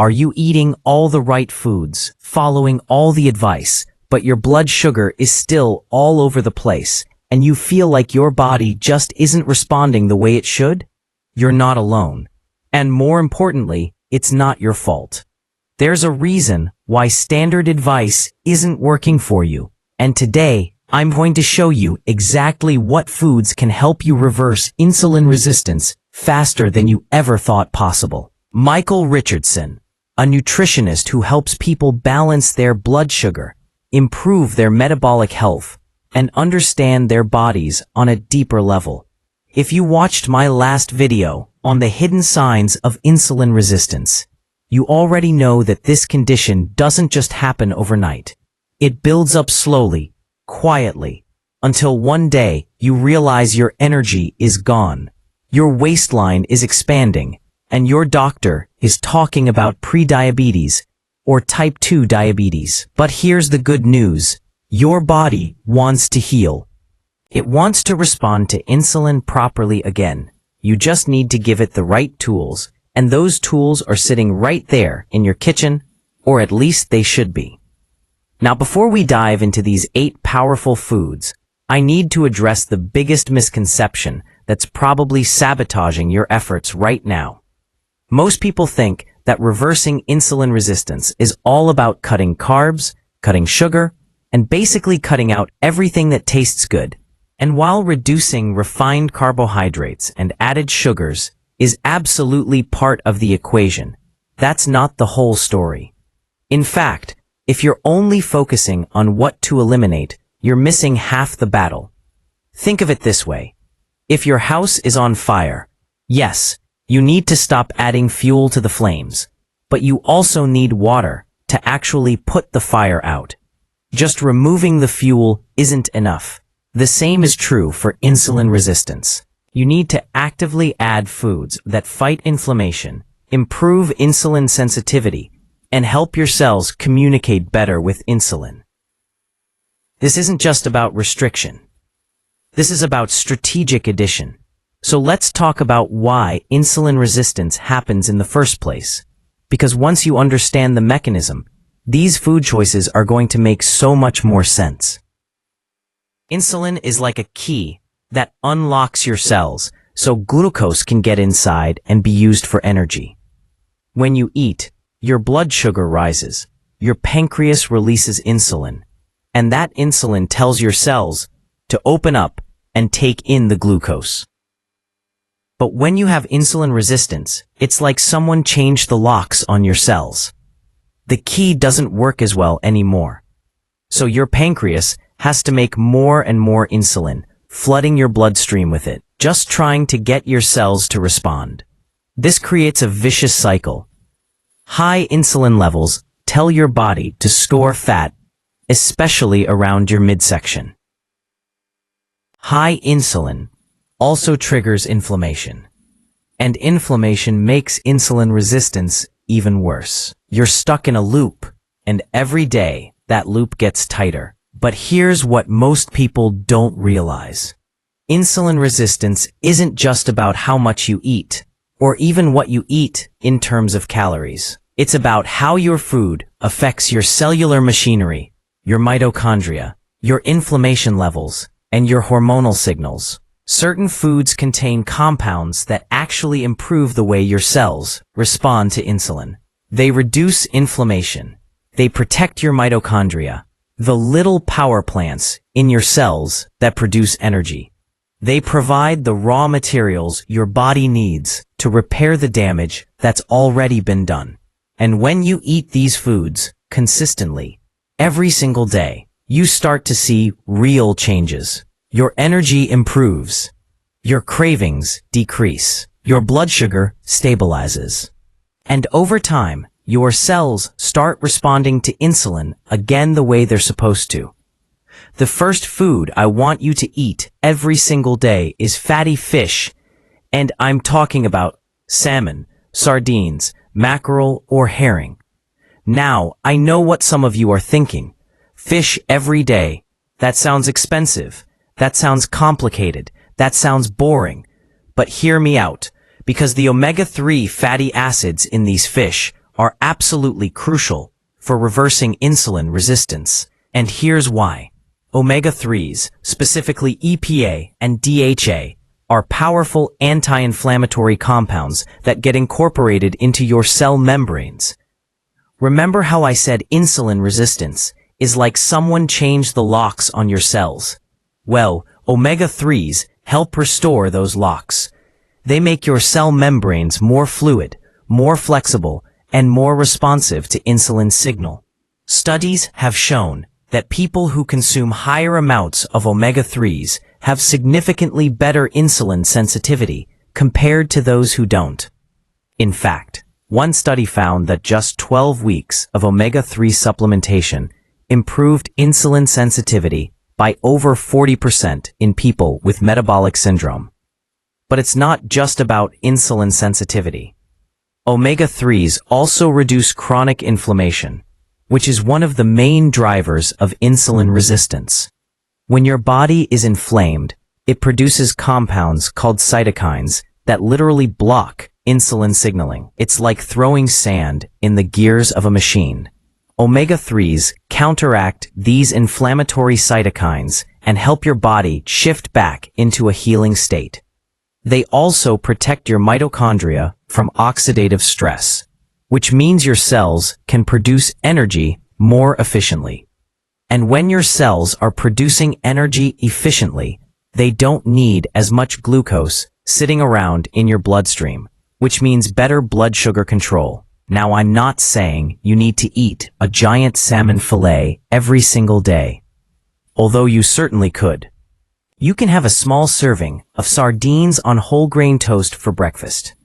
Are you eating all the right foods, following all the advice, but your blood sugar is still all over the place, and you feel like your body just isn't responding the way it should? You're not alone. And more importantly, it's not your fault. There's a reason why standard advice isn't working for you. And today, I'm going to show you exactly what foods can help you reverse insulin resistance faster than you ever thought possible. Michael Richardson, a nutritionist who helps people balance their blood sugar, improve their metabolic health, and understand their bodies on a deeper level. If you watched my last video on the hidden signs of insulin resistance, you already know that this condition doesn't just happen overnight. It builds up slowly, quietly, until one day you realize your energy is gone, your waistline is expanding, and your doctor is talking about prediabetes or type 2 diabetes. But here's the good news. Your body wants to heal. It wants to respond to insulin properly again. You just need to give it the right tools, and those tools are sitting right there in your kitchen, or at least they should be. Now, before we dive into these 8 powerful foods, I need to address the biggest misconception that's probably sabotaging your efforts right now. Most people think that reversing insulin resistance is all about cutting carbs, cutting sugar, and basically cutting out everything that tastes good. And while reducing refined carbohydrates and added sugars is absolutely part of the equation, that's not the whole story. In fact, if you're only focusing on what to eliminate, you're missing half the battle. Think of it this way. If your house is on fire, yes, you need to stop adding fuel to the flames, but you also need water to actually put the fire out. Just removing the fuel isn't enough. The same is true for insulin resistance. You need to actively add foods that fight inflammation, improve insulin sensitivity, and help your cells communicate better with insulin. This isn't just about restriction. This is about strategic addition. So let's talk about why insulin resistance happens in the first place. Because once you understand the mechanism, these food choices are going to make so much more sense. Insulin is like a key that unlocks your cells so glucose can get inside and be used for energy. When you eat, your blood sugar rises, your pancreas releases insulin, and that insulin tells your cells to open up and take in the glucose. But when you have insulin resistance, it's like someone changed the locks on your cells. The key doesn't work as well anymore. So your pancreas has to make more and more insulin, flooding your bloodstream with it, just trying to get your cells to respond. This creates a vicious cycle. High insulin levels tell your body to store fat, especially around your midsection. High insulin also triggers inflammation. And inflammation makes insulin resistance even worse. You're stuck in a loop, and every day that loop gets tighter. But here's what most people don't realize. Insulin resistance isn't just about how much you eat, or even what you eat in terms of calories. It's about how your food affects your cellular machinery, your mitochondria, your inflammation levels, and your hormonal signals. Certain foods contain compounds that actually improve the way your cells respond to insulin. They reduce inflammation. They protect your mitochondria, the little power plants in your cells that produce energy. They provide the raw materials your body needs to repair the damage that's already been done. And when you eat these foods consistently, every single day, you start to see real changes. Your energy improves. Your cravings decrease. Your blood sugar stabilizes. And over time, your cells start responding to insulin again the way they're supposed to. The first food I want you to eat every single day is fatty fish, and I'm talking about salmon, sardines, mackerel, or herring. Now, I know what some of you are thinking. Fish every day. That sounds expensive. That sounds complicated. That sounds boring. But hear me out, because the omega-3 fatty acids in these fish are absolutely crucial for reversing insulin resistance. And here's why. Omega-3s, specifically EPA and DHA, are powerful anti-inflammatory compounds that get incorporated into your cell membranes. Remember how I said insulin resistance is like someone changed the locks on your cells? Well, omega-3s help restore those locks. They make your cell membranes more fluid, more flexible, and more responsive to insulin signal. Studies have shown that people who consume higher amounts of omega-3s have significantly better insulin sensitivity compared to those who don't. In fact, one study found that just 12 weeks of omega-3 supplementation improved insulin sensitivity by over 40% in people with metabolic syndrome. But it's not just about insulin sensitivity. Omega-3s also reduce chronic inflammation, which is one of the main drivers of insulin resistance. When your body is inflamed, it produces compounds called cytokines that literally block insulin signaling. It's like throwing sand in the gears of a machine. Omega-3s counteract these inflammatory cytokines and help your body shift back into a healing state. They also protect your mitochondria from oxidative stress, which means your cells can produce energy more efficiently. And when your cells are producing energy efficiently, they don't need as much glucose sitting around in your bloodstream, which means better blood sugar control. Now, I'm not saying you need to eat a giant salmon fillet every single day, although you certainly could. You can have a small serving of sardines on whole grain toast for breakfast.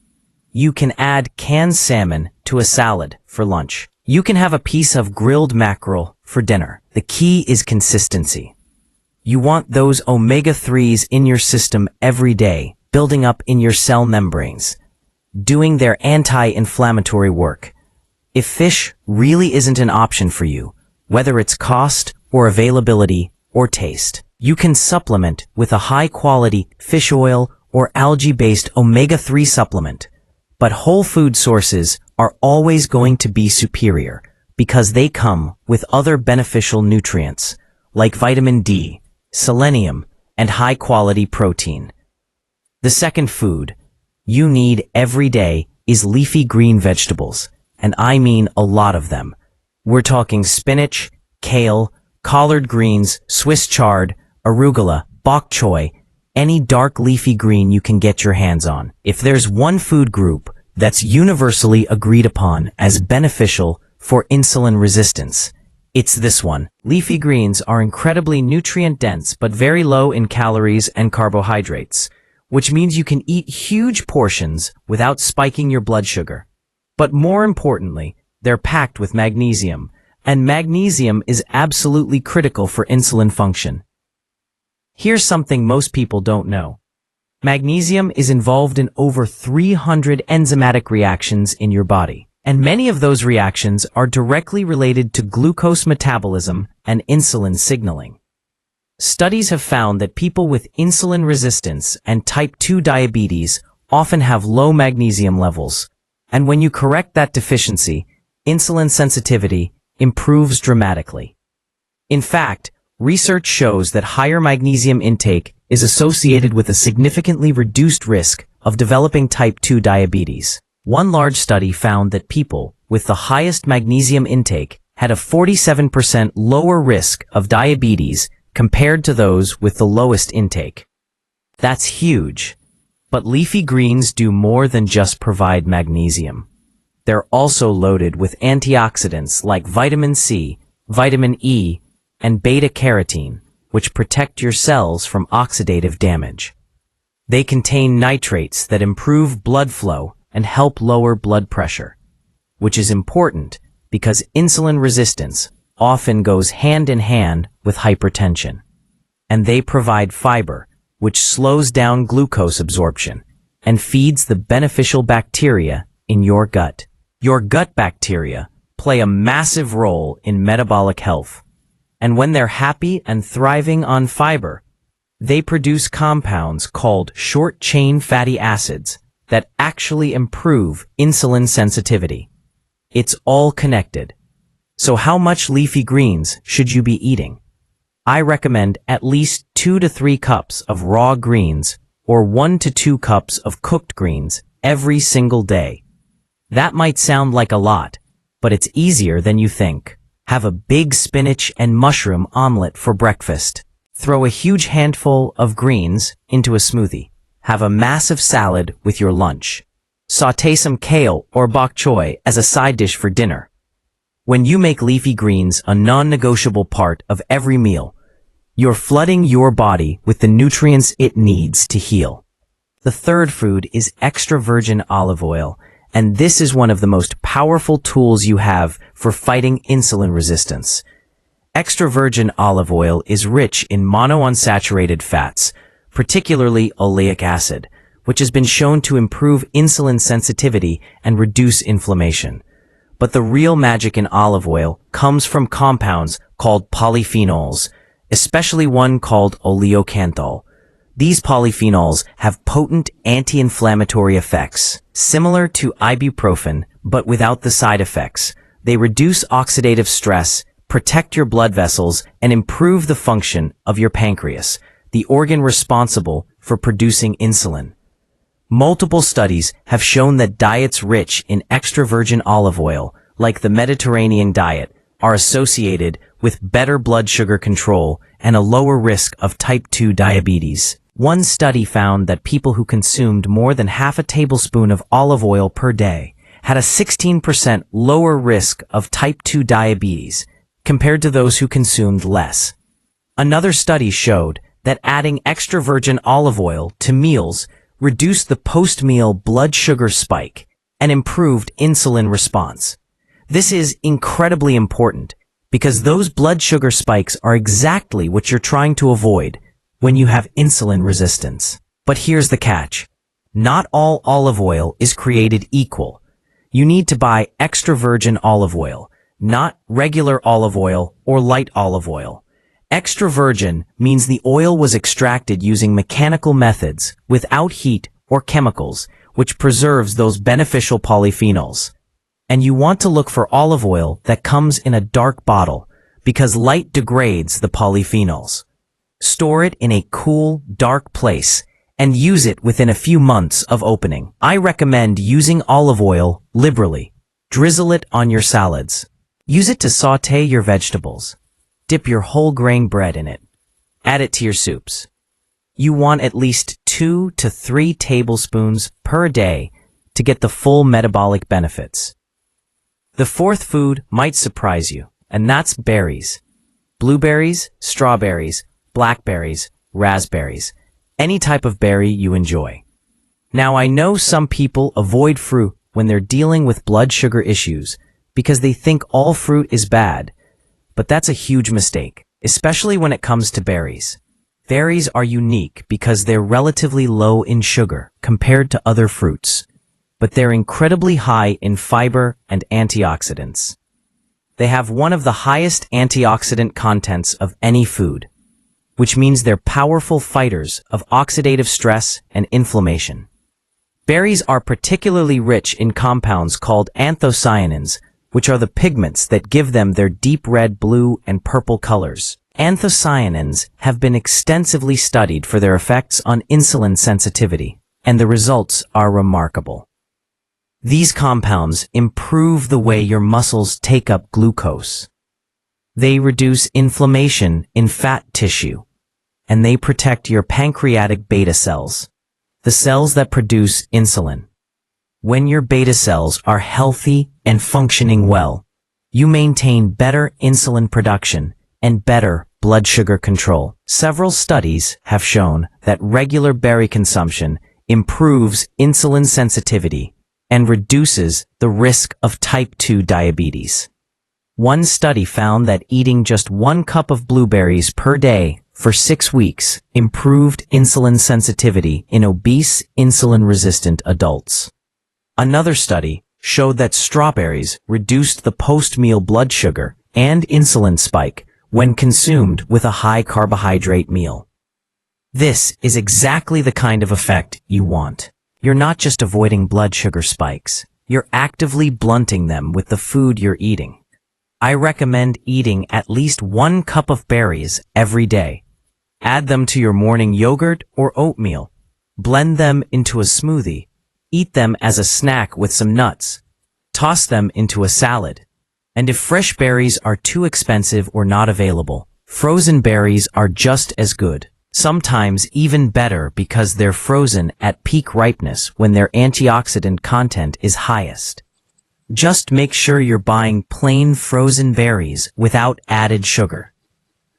You can add canned salmon to a salad for lunch. You can have a piece of grilled mackerel for dinner. The key is consistency. You want those omega-3s in your system every day, building up in your cell membranes, doing their anti-inflammatory work. If fish really isn't an option for you, whether it's cost or availability or taste, you can supplement with a high-quality fish oil or algae-based omega-3 supplement. But whole food sources are always going to be superior because they come with other beneficial nutrients like vitamin D, selenium, and high-quality protein. The second food you need every day is leafy green vegetables, and I mean a lot of them. We're talking spinach, kale, collard greens, Swiss chard, arugula, bok choy, any dark leafy green you can get your hands on. If there's one food group that's universally agreed upon as beneficial for insulin resistance, it's this one. Leafy greens are incredibly nutrient-dense but very low in calories and carbohydrates, which means you can eat huge portions without spiking your blood sugar. But more importantly, they're packed with magnesium, and magnesium is absolutely critical for insulin function. Here's something most people don't know. Magnesium is involved in over 300 enzymatic reactions in your body, and many of those reactions are directly related to glucose metabolism and insulin signaling. Studies have found that people with insulin resistance and type 2 diabetes often have low magnesium levels, and when you correct that deficiency, insulin sensitivity improves dramatically. In fact, research shows that higher magnesium intake is associated with a significantly reduced risk of developing type 2 diabetes. One large study found that people with the highest magnesium intake had a 47% lower risk of diabetes compared to those with the lowest intake. That's huge. But leafy greens do more than just provide magnesium. They're also loaded with antioxidants like vitamin C, vitamin E, and beta-carotene, which protect your cells from oxidative damage. They contain nitrates that improve blood flow and help lower blood pressure, which is important because insulin resistance often goes hand in hand with hypertension. And they provide fiber, which slows down glucose absorption and feeds the beneficial bacteria in your gut. Your gut bacteria play a massive role in metabolic health. And when they're happy and thriving on fiber, they produce compounds called short-chain fatty acids that actually improve insulin sensitivity. It's all connected. So how much leafy greens should you be eating? I recommend at least 2 to 3 cups of raw greens or 1 to 2 cups of cooked greens every single day. That might sound like a lot, but it's easier than you think. Have a big spinach and mushroom omelet for breakfast. Throw a huge handful of greens into a smoothie. Have a massive salad with your lunch. Sauté some kale or bok choy as a side dish for dinner. When you make leafy greens a non-negotiable part of every meal, you're flooding your body with the nutrients it needs to heal. The third food is extra virgin olive oil, and this is one of the most powerful tools you have for fighting insulin resistance. Extra virgin olive oil is rich in monounsaturated fats, particularly oleic acid, which has been shown to improve insulin sensitivity and reduce inflammation. But the real magic in olive oil comes from compounds called polyphenols, especially one called oleocanthal. These polyphenols have potent anti-inflammatory effects, similar to ibuprofen, but without the side effects. They reduce oxidative stress, protect your blood vessels, and improve the function of your pancreas, the organ responsible for producing insulin. Multiple studies have shown that diets rich in extra virgin olive oil, like the Mediterranean diet, are associated with better blood sugar control and a lower risk of type 2 diabetes. One study found that people who consumed more than half a tablespoon of olive oil per day had a 16% lower risk of type 2 diabetes compared to those who consumed less. Another study showed that adding extra virgin olive oil to meals reduced the post-meal blood sugar spike and improved insulin response. This is incredibly important because those blood sugar spikes are exactly what you're trying to avoid when you have insulin resistance. But here's the catch. Not all olive oil is created equal. You need to buy extra virgin olive oil, not regular olive oil or light olive oil. Extra virgin means the oil was extracted using mechanical methods without heat or chemicals, which preserves those beneficial polyphenols. And you want to look for olive oil that comes in a dark bottle because light degrades the polyphenols. Store it in a cool, dark place and use it within a few months of opening. I recommend using olive oil liberally. Drizzle it on your salads. Use it to sauté your vegetables. Dip your whole grain bread in it. Add it to your soups. You want at least 2 to 3 tablespoons per day to get the full metabolic benefits. The fourth food might surprise you, and that's berries. Blueberries, strawberries, blackberries, raspberries, any type of berry you enjoy. Now I know some people avoid fruit when they're dealing with blood sugar issues because they think all fruit is bad. But that's a huge mistake, especially when it comes to berries. Berries are unique because they're relatively low in sugar compared to other fruits, but they're incredibly high in fiber and antioxidants. They have one of the highest antioxidant contents of any food, which means they're powerful fighters of oxidative stress and inflammation. Berries are particularly rich in compounds called anthocyanins, which are the pigments that give them their deep red, blue, and purple colors. Anthocyanins have been extensively studied for their effects on insulin sensitivity, and the results are remarkable. These compounds improve the way your muscles take up glucose. They reduce inflammation in fat tissue, and they protect your pancreatic beta cells, the cells that produce insulin. When your beta cells are healthy and functioning well, you maintain better insulin production and better blood sugar control. Several studies have shown that regular berry consumption improves insulin sensitivity and reduces the risk of type 2 diabetes. One study found that eating just 1 cup of blueberries per day for 6 weeks improved insulin sensitivity in obese, insulin-resistant adults. Another study showed that strawberries reduced the post-meal blood sugar and insulin spike when consumed with a high-carbohydrate meal. This is exactly the kind of effect you want. You're not just avoiding blood sugar spikes. you're actively blunting them with the food you're eating. I recommend eating at least 1 cup of berries every day. Add them to your morning yogurt or oatmeal. Blend them into a smoothie. Eat them as a snack with some nuts. Toss them into a salad. And if fresh berries are too expensive or not available, frozen berries are just as good. Sometimes even better because they're frozen at peak ripeness when their antioxidant content is highest. Just make sure you're buying plain frozen berries without added sugar.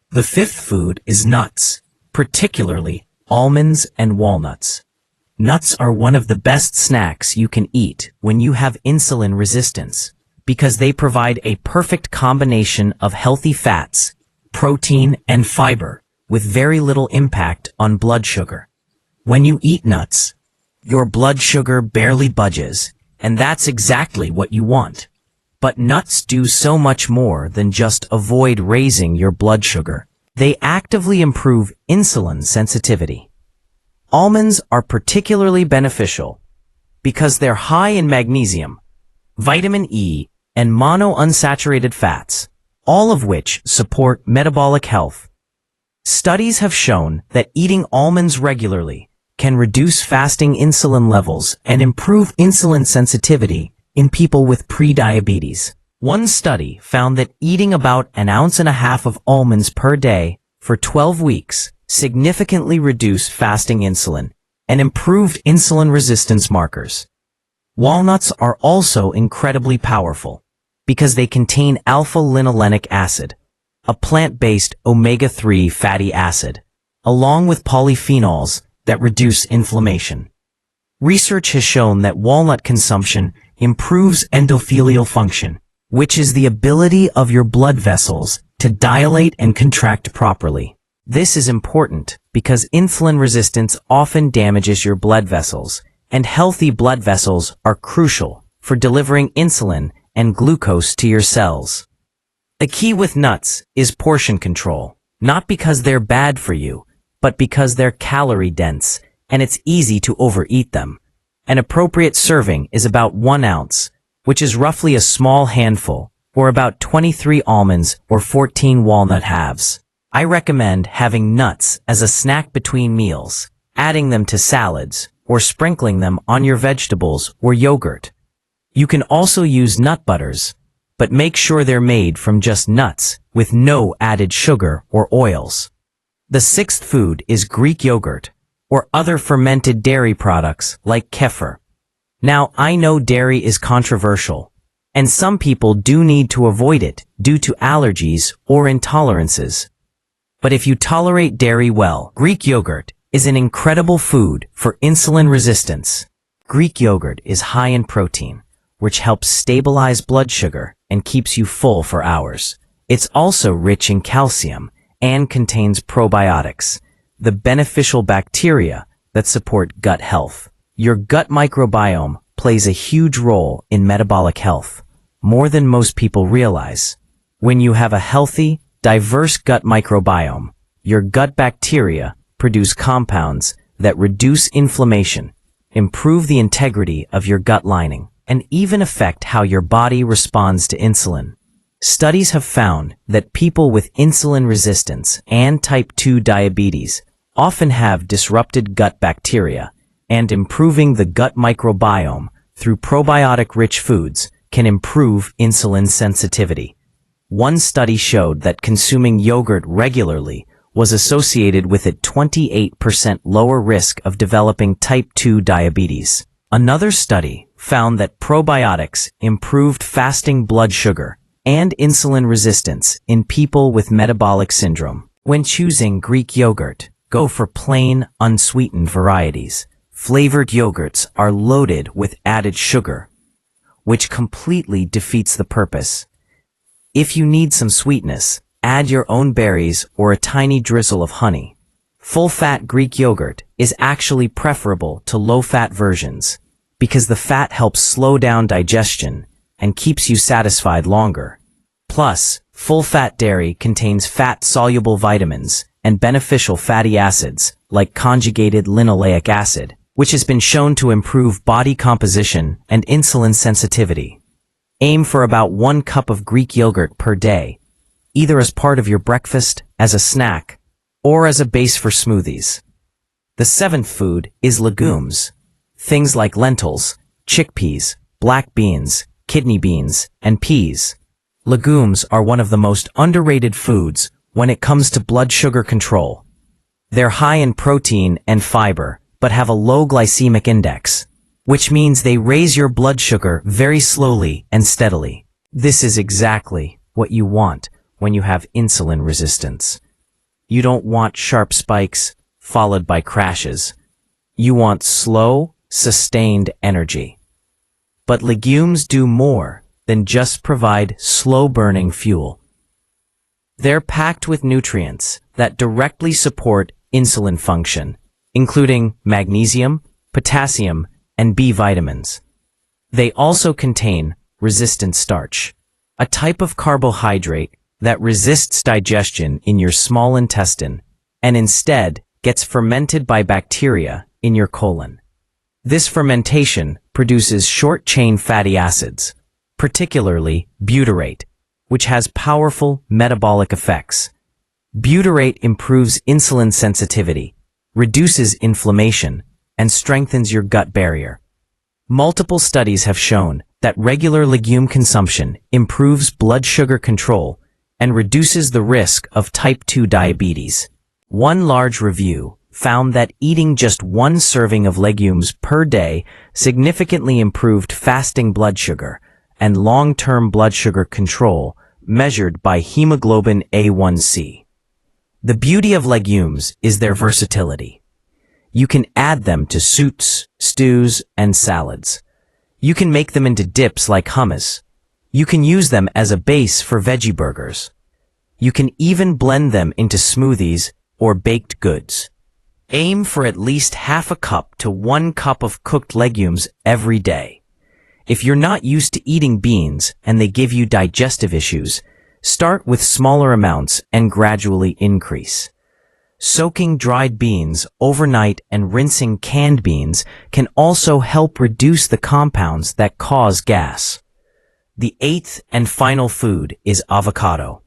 The 5th food is nuts, particularly almonds and walnuts. Nuts are one of the best snacks you can eat when you have insulin resistance because they provide a perfect combination of healthy fats, protein, and fiber with very little impact on blood sugar. When you eat nuts, your blood sugar barely budges, and that's exactly what you want. But nuts do so much more than just avoid raising your blood sugar. They actively improve insulin sensitivity. Almonds are particularly beneficial because they're high in magnesium, vitamin E, and monounsaturated fats, all of which support metabolic health. Studies have shown that eating almonds regularly can reduce fasting insulin levels and improve insulin sensitivity in people with prediabetes. One study found that eating about 1.5 ounces of almonds per day for 12 weeks significantly reduced fasting insulin and improved insulin resistance markers. Walnuts are also incredibly powerful because they contain alpha-linolenic acid, a plant-based omega-3 fatty acid, along with polyphenols that reduce inflammation. Research has shown that walnut consumption improves endothelial function, which is the ability of your blood vessels to dilate and contract properly. This is important because insulin resistance often damages your blood vessels, and healthy blood vessels are crucial for delivering insulin and glucose to your cells. The key with nuts is portion control, not because they're bad for you, but because they're calorie-dense, and it's easy to overeat them. An appropriate serving is about 1 ounce, which is roughly a small handful, or about 23 almonds or 14 walnut halves. I recommend having nuts as a snack between meals, adding them to salads, or sprinkling them on your vegetables or yogurt. You can also use nut butters, but make sure they're made from just nuts with no added sugar or oils. The 6th food is Greek yogurt, or other fermented dairy products like kefir. Now, I know dairy is controversial, and some people do need to avoid it due to allergies or intolerances. But if you tolerate dairy well, Greek yogurt is an incredible food for insulin resistance. Greek yogurt is high in protein, which helps stabilize blood sugar and keeps you full for hours. It's also rich in calcium and contains probiotics, the beneficial bacteria that support gut health. Your gut microbiome plays a huge role in metabolic health, more than most people realize. When you have a healthy, diverse gut microbiome, your gut bacteria produce compounds that reduce inflammation, improve the integrity of your gut lining, and even affect how your body responds to insulin. Studies have found that people with insulin resistance and type 2 diabetes often have disrupted gut bacteria, and improving the gut microbiome through probiotic-rich foods can improve insulin sensitivity. One study showed that consuming yogurt regularly was associated with a 28% lower risk of developing type 2 diabetes. Another study found that probiotics improved fasting blood sugar and insulin resistance in people with metabolic syndrome. When choosing Greek yogurt, go for plain, unsweetened varieties. Flavored yogurts are loaded with added sugar, which completely defeats the purpose. If you need some sweetness, add your own berries or a tiny drizzle of honey. Full-fat Greek yogurt is actually preferable to low-fat versions because the fat helps slow down digestion and keeps you satisfied longer. Plus, full-fat dairy contains fat-soluble vitamins and beneficial fatty acids like conjugated linoleic acid which has been shown to improve body composition and insulin sensitivity. Aim for about 1 cup of Greek yogurt per day, either as part of your breakfast, as a snack, or as a base for smoothies. The 7th food is legumes. Things like lentils, chickpeas, black beans, kidney beans, and peas. Legumes are one of the most underrated foods when it comes to blood sugar control. They're high in protein and fiber, but have a low glycemic index, which means they raise your blood sugar very slowly and steadily. This is exactly what you want when you have insulin resistance. You don't want sharp spikes followed by crashes. You want slow, sustained energy. But legumes do more than just provide slow-burning fuel. They're packed with nutrients that directly support insulin function, including magnesium, potassium, and B vitamins. They also contain resistant starch, a type of carbohydrate that resists digestion in your small intestine and instead gets fermented by bacteria in your colon. This fermentation produces short-chain fatty acids, particularly butyrate, which has powerful metabolic effects. Butyrate improves insulin sensitivity, reduces inflammation, and strengthens your gut barrier. Multiple studies have shown that regular legume consumption improves blood sugar control and reduces the risk of type 2 diabetes. One large review found that eating just 1 serving of legumes per day significantly improved fasting blood sugar and long-term blood sugar control measured by hemoglobin A1C. The beauty of legumes is their versatility. You can add them to soups, stews, and salads. You can make them into dips like hummus. You can use them as a base for veggie burgers. You can even blend them into smoothies or baked goods. Aim for at least half a cup to 1 cup of cooked legumes every day. If you're not used to eating beans and they give you digestive issues, start with smaller amounts and gradually increase. Soaking dried beans overnight and rinsing canned beans can also help reduce the compounds that cause gas. The 8th and final food is avocado.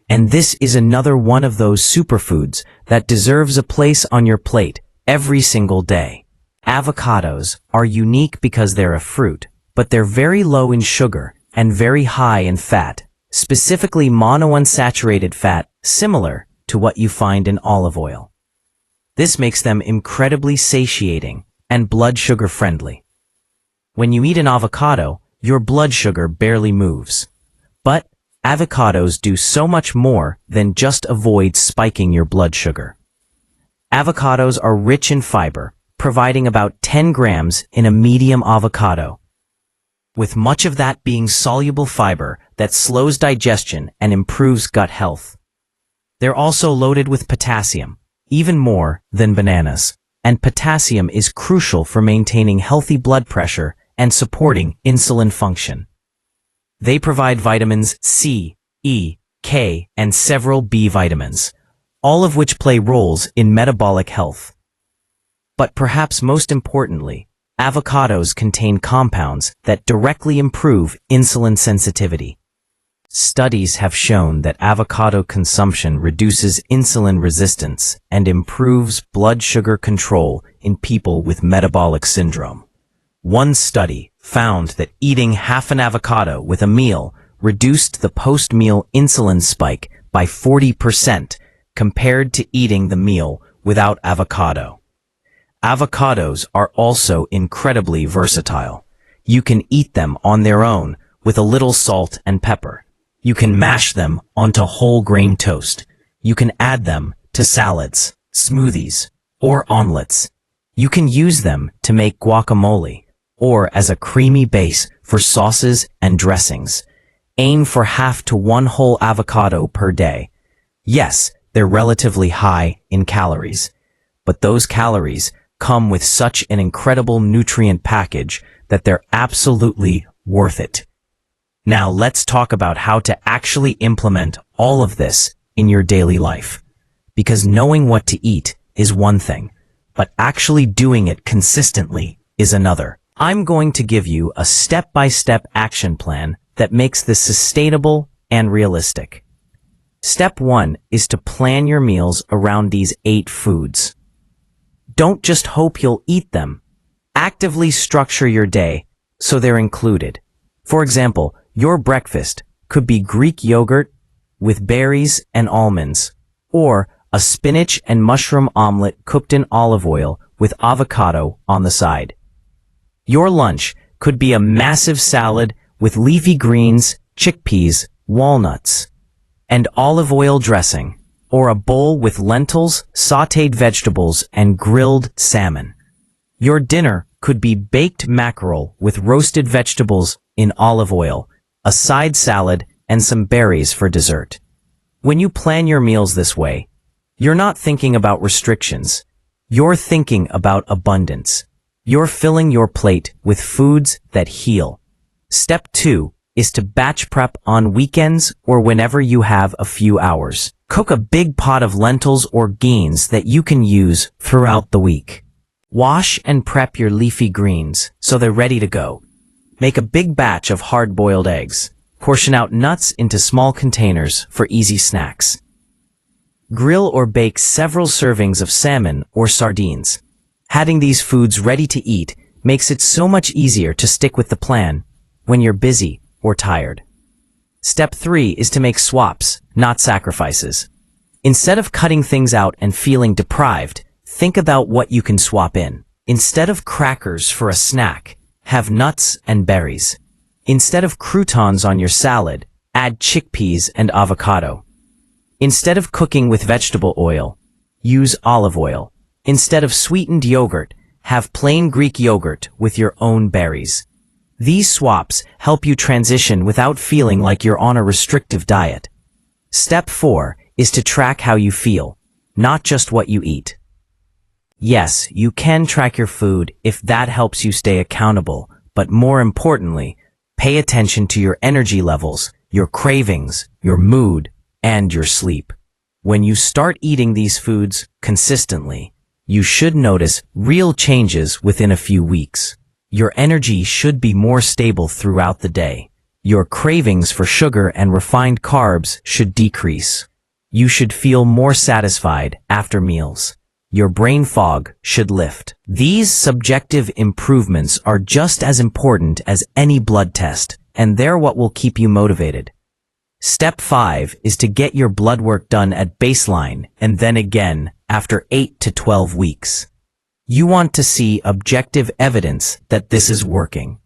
And this is another one of those superfoods that deserves a place on your plate every single day. Avocados are unique because they're a fruit, but they're very low in sugar and very high in fat, specifically monounsaturated fat, similar to what you find in olive oil. This makes them incredibly satiating and blood sugar friendly. When you eat an avocado, your blood sugar barely moves. But avocados do so much more than just avoid spiking your blood sugar. Avocados are rich in fiber, providing about 10 grams in a medium avocado, with much of that being soluble fiber that slows digestion and improves gut health. They're also loaded with potassium, even more than bananas, and potassium is crucial for maintaining healthy blood pressure and supporting insulin function. They provide vitamins C, E, K, and several B vitamins, all of which play roles in metabolic health. But perhaps most importantly, avocados contain compounds that directly improve insulin sensitivity. Studies have shown that avocado consumption reduces insulin resistance and improves blood sugar control in people with metabolic syndrome. One study found that eating half an avocado with a meal reduced the post-meal insulin spike by 40% compared to eating the meal without avocado. Avocados are also incredibly versatile. You can eat them on their own with a little salt and pepper. You can mash them onto whole grain toast. You can add them to salads, smoothies, or omelets. You can use them to make guacamole or as a creamy base for sauces and dressings. Aim for half to 1 whole avocado per day. Yes, they're relatively high in calories, but those calories come with such an incredible nutrient package that they're absolutely worth it. Now let's talk about how to actually implement all of this in your daily life. Because knowing what to eat is one thing, but actually doing it consistently is another. I'm going to give you a step-by-step action plan that makes this sustainable and realistic. Step 1 is to plan your meals around these 8 foods. Don't just hope you'll eat them. Actively structure your day so they're included. For example, your breakfast could be Greek yogurt with berries and almonds, or a spinach and mushroom omelet cooked in olive oil with avocado on the side. Your lunch could be a massive salad with leafy greens, chickpeas, walnuts, and olive oil dressing, or a bowl with lentils, sautéed vegetables, and grilled salmon. Your dinner could be baked mackerel with roasted vegetables in olive oil, a side salad, and some berries for dessert. When you plan your meals this way, you're not thinking about restrictions. You're thinking about abundance. You're filling your plate with foods that heal. Step 2 is to batch prep on weekends or whenever you have a few hours. Cook a big pot of lentils or beans that you can use throughout the week. Wash and prep your leafy greens so they're ready to go. Make a big batch of hard-boiled eggs. Portion out nuts into small containers for easy snacks. Grill or bake several servings of salmon or sardines. Having these foods ready to eat makes it so much easier to stick with the plan when you're busy or tired. Step 3 is to make swaps, not sacrifices. Instead of cutting things out and feeling deprived, think about what you can swap in. Instead of crackers for a snack, have nuts and berries. Instead of croutons on your salad, add chickpeas and avocado. Instead of cooking with vegetable oil, use olive oil. Instead of sweetened yogurt, have plain Greek yogurt with your own berries. These swaps help you transition without feeling like you're on a restrictive diet. Step 4 is to track how you feel, not just what you eat. Yes, you can track your food if that helps you stay accountable, but more importantly, pay attention to your energy levels, your cravings, your mood, and your sleep. When you start eating these foods consistently, you should notice real changes within a few weeks. Your energy should be more stable throughout the day. Your cravings for sugar and refined carbs should decrease. You should feel more satisfied after meals. Your brain fog should lift. These subjective improvements are just as important as any blood test, and they're what will keep you motivated. Step 5 is to get your blood work done at baseline and then again after 8 to 12 weeks. You want to see objective evidence that this is working.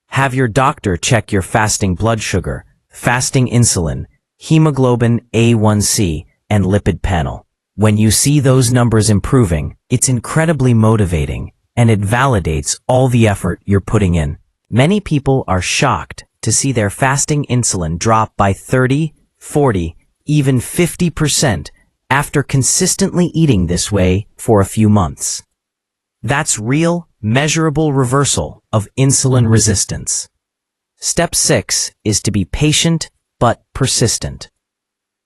Have your doctor check your fasting blood sugar, fasting insulin, hemoglobin A1C, and lipid panel. When you see those numbers improving, it's incredibly motivating, and it validates all the effort you're putting in. Many people are shocked to see their fasting insulin drop by 30, 40, even 50% after consistently eating this way for a few months. That's real, measurable reversal of insulin resistance. Step 6 is to be patient but persistent.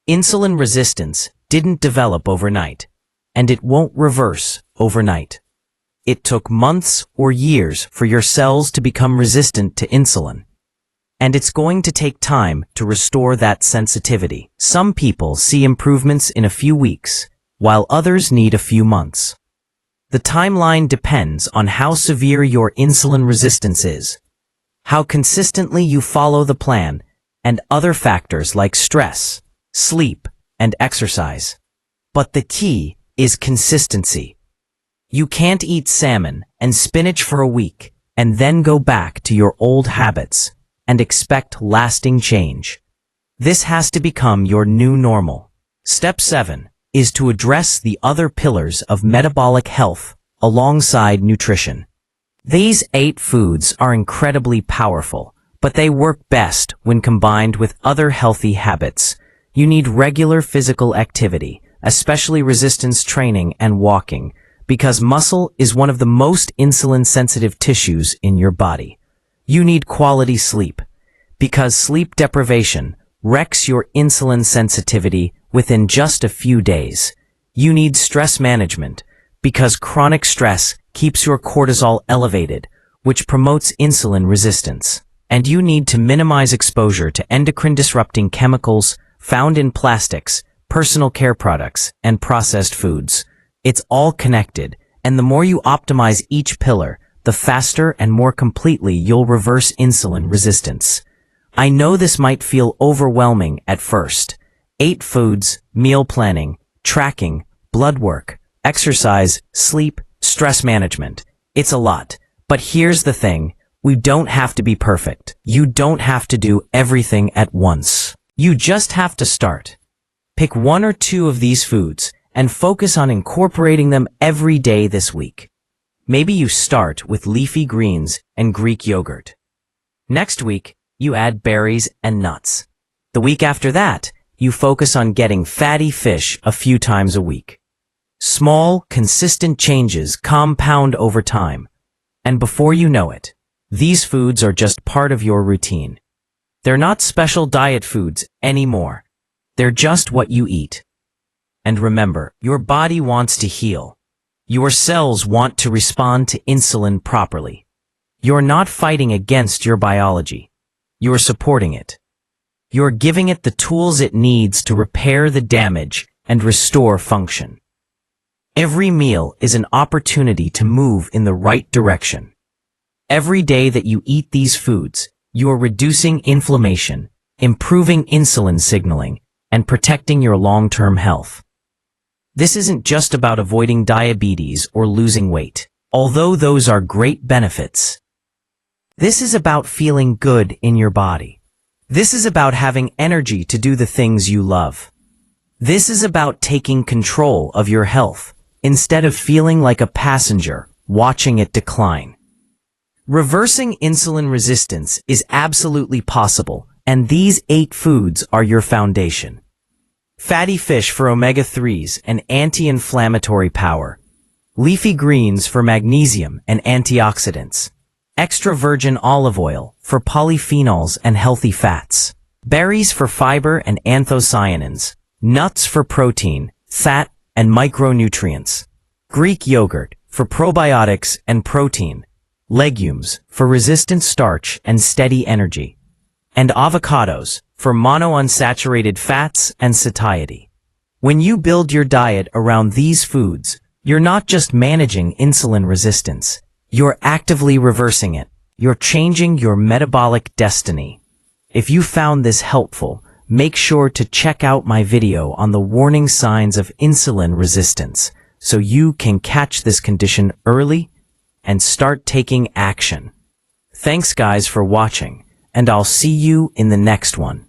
Insulin resistance didn't develop overnight, and it won't reverse overnight. It took months or years for your cells to become resistant to insulin. And it's going to take time to restore that sensitivity. Some people see improvements in a few weeks, while others need a few months. The timeline depends on how severe your insulin resistance is, how consistently you follow the plan, and other factors like stress, sleep, and exercise. But the key is consistency. You can't eat salmon and spinach for a week and then go back to your old habits and expect lasting change. This has to become your new normal. Step 7 is to address the other pillars of metabolic health alongside nutrition. These 8 foods are incredibly powerful, but they work best when combined with other healthy habits. You need regular physical activity, especially resistance training and walking, because muscle is one of the most insulin-sensitive tissues in your body. You need quality sleep, because sleep deprivation wrecks your insulin sensitivity within just a few days. You need stress management, because chronic stress keeps your cortisol elevated, which promotes insulin resistance. And you need to minimize exposure to endocrine-disrupting chemicals found in plastics, personal care products, and processed foods. It's all connected, and the more you optimize each pillar, the faster and more completely you'll reverse insulin resistance. I know this might feel overwhelming at first. 8 foods, meal planning, tracking, blood work, exercise, sleep, stress management. It's a lot. But here's the thing. We don't have to be perfect. You don't have to do everything at once. You just have to start. Pick 1 or 2 of these foods and focus on incorporating them every day this week. Maybe you start with leafy greens and Greek yogurt. Next week, you add berries and nuts. The week after that, you focus on getting fatty fish a few times a week. Small, consistent changes compound over time. And before you know it, these foods are just part of your routine. They're not special diet foods anymore. They're just what you eat. And remember, your body wants to heal. Your cells want to respond to insulin properly. You're not fighting against your biology. You're supporting it. You're giving it the tools it needs to repair the damage and restore function. Every meal is an opportunity to move in the right direction. Every day that you eat these foods, you're reducing inflammation, improving insulin signaling, and protecting your long-term health. This isn't just about avoiding diabetes or losing weight, although those are great benefits. This is about feeling good in your body. This is about having energy to do the things you love. This is about taking control of your health instead of feeling like a passenger watching it decline. Reversing insulin resistance is absolutely possible, and these 8 foods are your foundation. Fatty fish for omega-3s and anti-inflammatory power. Leafy greens for magnesium and antioxidants. Extra virgin olive oil for polyphenols and healthy fats. Berries for fiber and anthocyanins. Nuts for protein, fat, and micronutrients. Greek yogurt for probiotics and protein. Legumes for resistant starch and steady energy. And avocados for monounsaturated fats and satiety. When you build your diet around these foods, you're not just managing insulin resistance. You're actively reversing it. You're changing your metabolic destiny. If you found this helpful, make sure to check out my video on the warning signs of insulin resistance so you can catch this condition early and start taking action. Thanks guys for watching, and I'll see you in the next one.